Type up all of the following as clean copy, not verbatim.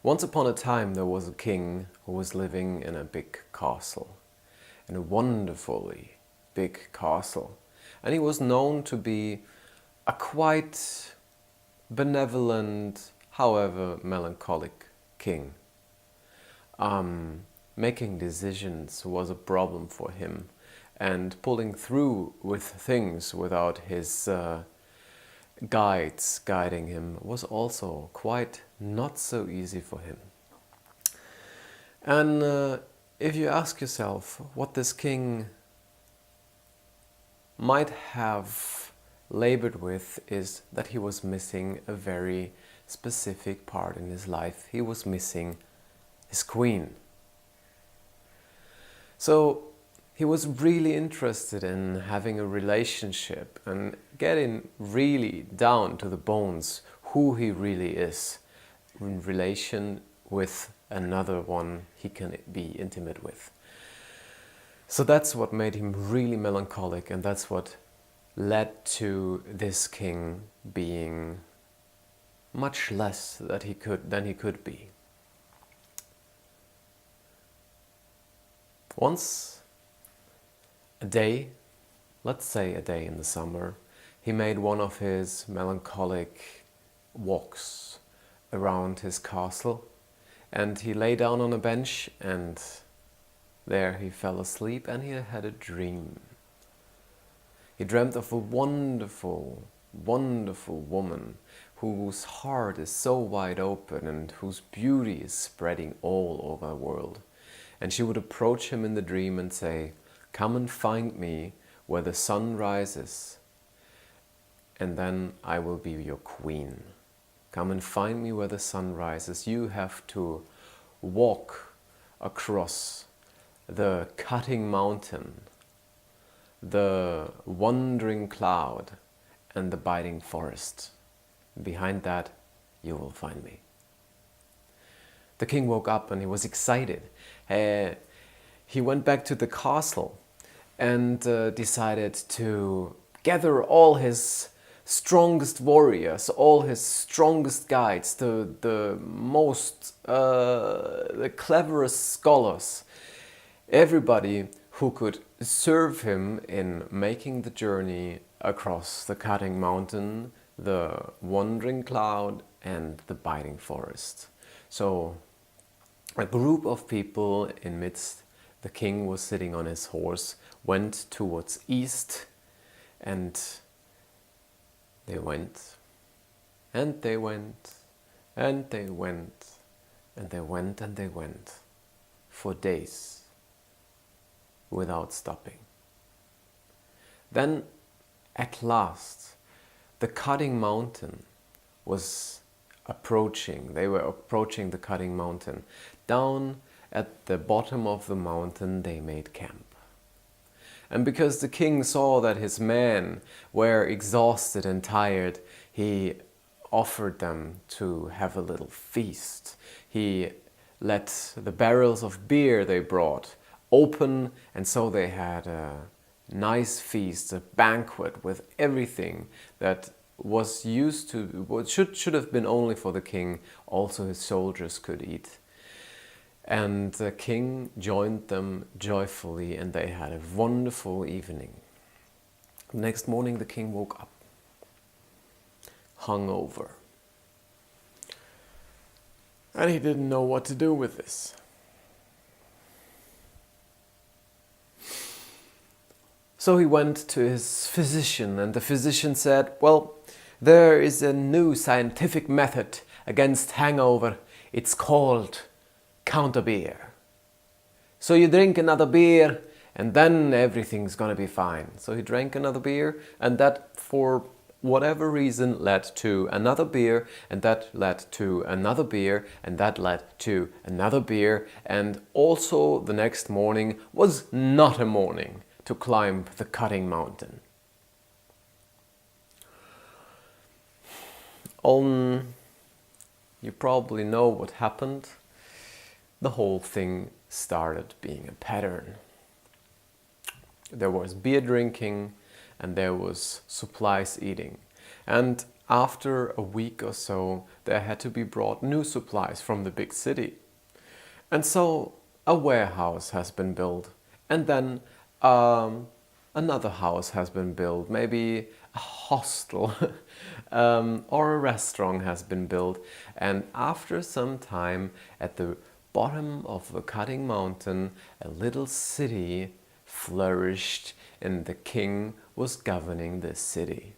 Once upon a time there was a king who was living in a big castle, in a wonderfully big castle, and he was known to be a quite benevolent, however melancholic king. Making decisions was a problem for him, and pulling through with things without his guides guiding him was also quite not so easy for him. And if you ask yourself what this king might have labored with, is that he was missing a very specific part in his life. He was missing his queen. So he was really interested in having a relationship and getting really down to the bones who he really is in relation with another one he can be intimate with. So that's what made him really melancholic, and that's what led to this king being much less than he could be. Once a day, let's say a day in the summer, he made one of his melancholic walks around his castle, and he lay down on a bench, and there he fell asleep, and he had a dream. He dreamt of a wonderful, wonderful woman whose heart is so wide open and whose beauty is spreading all over the world. And she would approach him in the dream and say, "Come and find me where the sun rises, and then I will be your queen. Come and find me where the sun rises. You have to walk across the cutting mountain, the wandering cloud, and the biting forest. Behind that, you will find me." The king woke up and he was excited. He went back to the castle and decided to gather all his strongest warriors, all his strongest guides, the cleverest scholars, everybody who could serve him in making the journey across the cutting mountain, the wandering cloud, and the biting forest. So a group of people in midst, the king was sitting on his horse, went towards east, and they went, and they went, and they went, and they went, and they went for days without stopping. Then at last the cutting mountain was approaching. They were approaching the cutting mountain. Down at the bottom of the mountain they made camp. And because the king saw that his men were exhausted and tired, he offered them to have a little feast. He let the barrels of beer they brought open, and so they had a nice feast, a banquet with everything that was used to, what should have been only for the king, also his soldiers could eat. And the king joined them joyfully, and they had a wonderful evening. The next morning the king woke up, hungover, and he didn't know what to do with this. So he went to his physician, and the physician said, "Well, there is a new scientific method against hangover. It's called counter beer. So you drink another beer and then everything's gonna be fine." So he drank another beer, and that for whatever reason led to another beer, and that led to another beer, and that led to another beer, and also the next morning was not a morning to climb the cutting mountain. You probably know what happened. The whole thing started being a pattern. There was beer drinking and there was supplies eating. And after a week or so, there had to be brought new supplies from the big city. And so a warehouse has been built, and then another house has been built, maybe a hostel or a restaurant has been built. And after some time, at the bottom of the cutting mountain, a little city flourished, and the king was governing this city.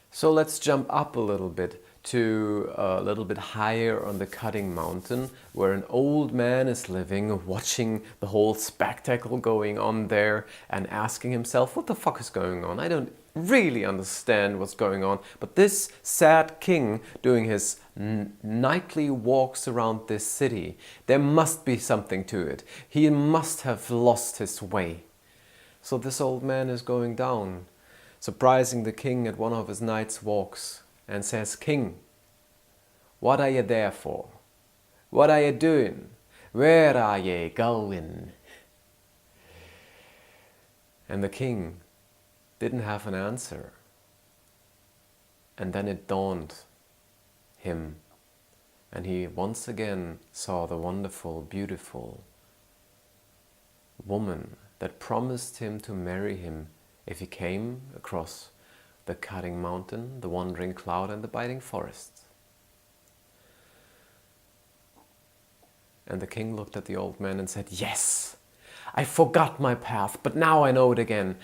So let's jump up a little bit to a little bit higher on the cutting mountain, where an old man is living, watching the whole spectacle going on there and asking himself, what the fuck is going on? I don't really understand what's going on. But this sad king doing his nightly walks around this city, there must be something to it. He must have lost his way. So this old man is going down, surprising the king at one of his night's walks, and says, "King, what are you there for? What are you doing? Where are you going?" And the king didn't have an answer. And then it dawned him, and he once again saw the wonderful, beautiful woman that promised him to marry him if he came across the cutting mountain, the wandering cloud, and the biting forest. And the king looked at the old man and said, "Yes, I forgot my path, but now I know it again.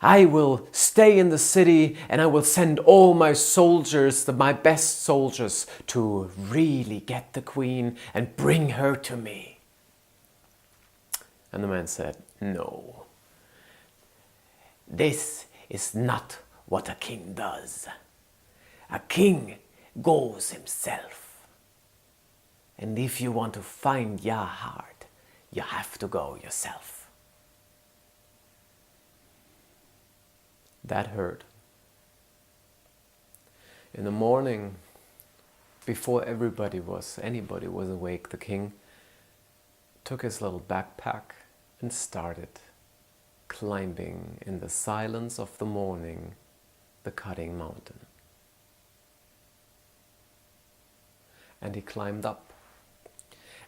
I will stay in the city, and I will send all my soldiers, my best soldiers, to really get the queen and bring her to me." And the man said, "No, this is not what a king does. A king goes himself. And if you want to find your heart, you have to go yourself." That hurt. In the morning, before anybody was awake, the king took his little backpack and started climbing in the silence of the morning the cutting mountain. And he climbed up,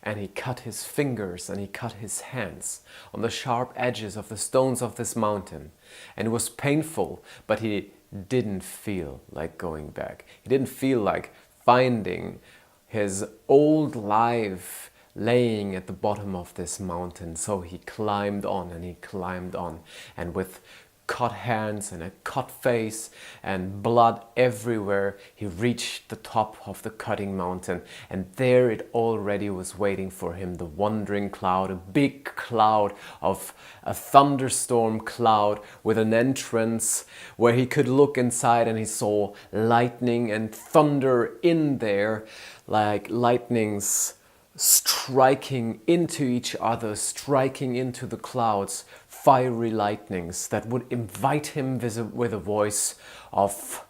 and he cut his fingers and he cut his hands on the sharp edges of the stones of this mountain. And it was painful, but he didn't feel like going back. He didn't feel like finding his old life laying at the bottom of this mountain. So he climbed on and he climbed on, and with cut hands and a cut face and blood everywhere, he reached the top of the cutting mountain. And there it already was waiting for him, the wandering cloud, a big cloud of a thunderstorm cloud with an entrance where he could look inside, and he saw lightning and thunder in there, like lightnings striking into each other, striking into the clouds, fiery lightnings that would invite him with a voice of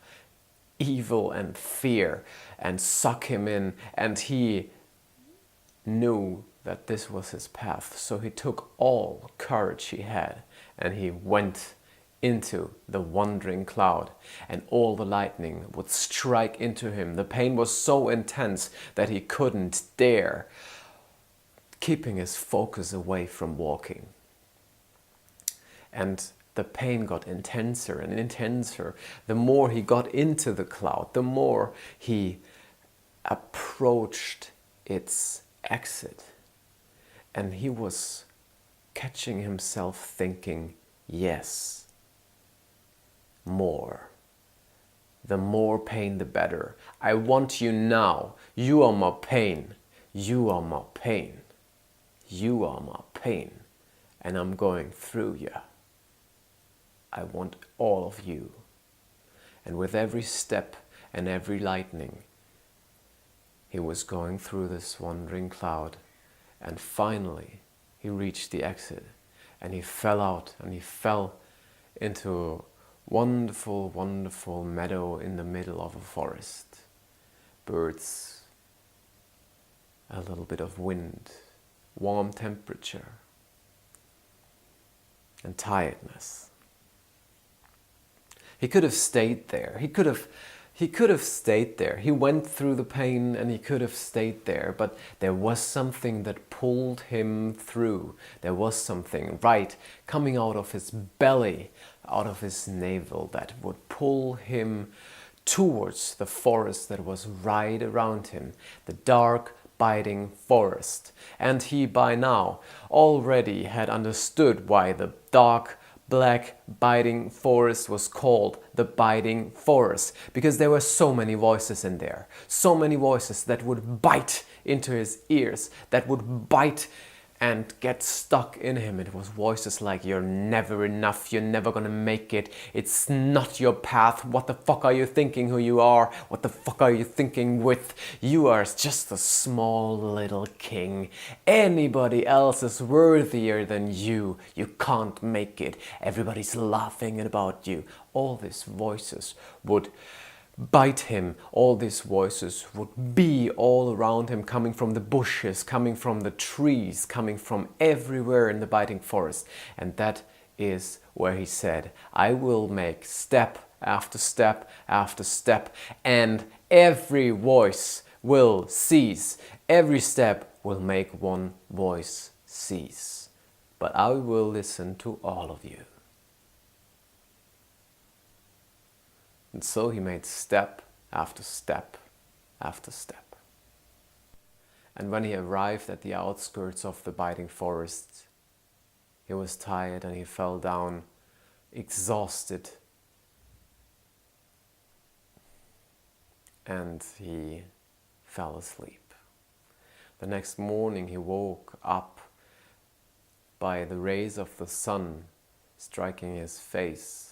evil and fear and suck him in. And he knew that this was his path, so he took all courage he had and he went into the wandering cloud, and all the lightning would strike into him. The pain was so intense that he couldn't dare keeping his focus away from walking. And the pain got intenser and intenser. The more he got into the cloud, the more he approached its exit. And he was catching himself thinking, yes, more. The more pain, the better. I want you now. You are my pain. You are my pain. You are my pain. And I'm going through you. I want all of you. And with every step and every lightning, he was going through this wandering cloud. And finally, he reached the exit. And he fell out, and he fell into wonderful, wonderful meadow in the middle of a forest. Birds, a little bit of wind, warm temperature, and tiredness. He could have stayed there. He could have stayed there. He went through the pain and he could have stayed there, but there was something that pulled him through. There was something right coming out of his belly, out of his navel, that would pull him towards the forest that was right around him, the dark, biting forest. And he by now already had understood why the dark, black, biting forest was called the biting forest, because there were so many voices in there, so many voices that would bite into his ears, that would bite and get stuck in him. It was voices like, you're never enough, you're never gonna make it, it's not your path, what the fuck are you thinking who you are, what the fuck are you thinking with, you are just a small little king, anybody else is worthier than you can't make it, everybody's laughing about you. All these voices would bite him. All these voices would be all around him, coming from the bushes, coming from the trees, coming from everywhere in the biting forest. And that is where he said, I will make step after step after step, and every voice will cease. Every step will make one voice cease. But I will listen to all of you. And so he made step after step after step. And when he arrived at the outskirts of the biting forest, he was tired and he fell down, exhausted. And he fell asleep. The next morning he woke up by the rays of the sun striking his face.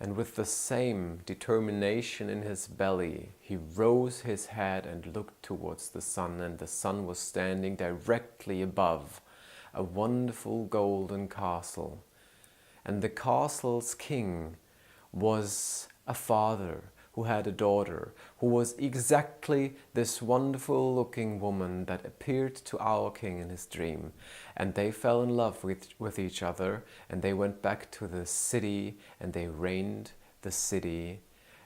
And with the same determination in his belly, he rose his head and looked towards the sun, and the sun was standing directly above a wonderful golden castle. And the castle's king was a father who had a daughter, who was exactly this wonderful looking woman that appeared to our king in his dream. And they fell in love with each other, and they went back to the city and they reigned the city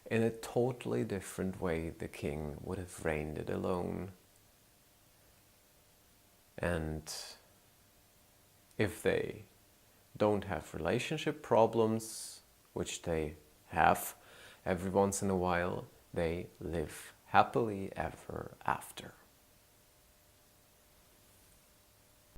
in a totally different way the king would have reigned it alone. And if they don't have relationship problems, which they have every once in a while, they live happily ever after.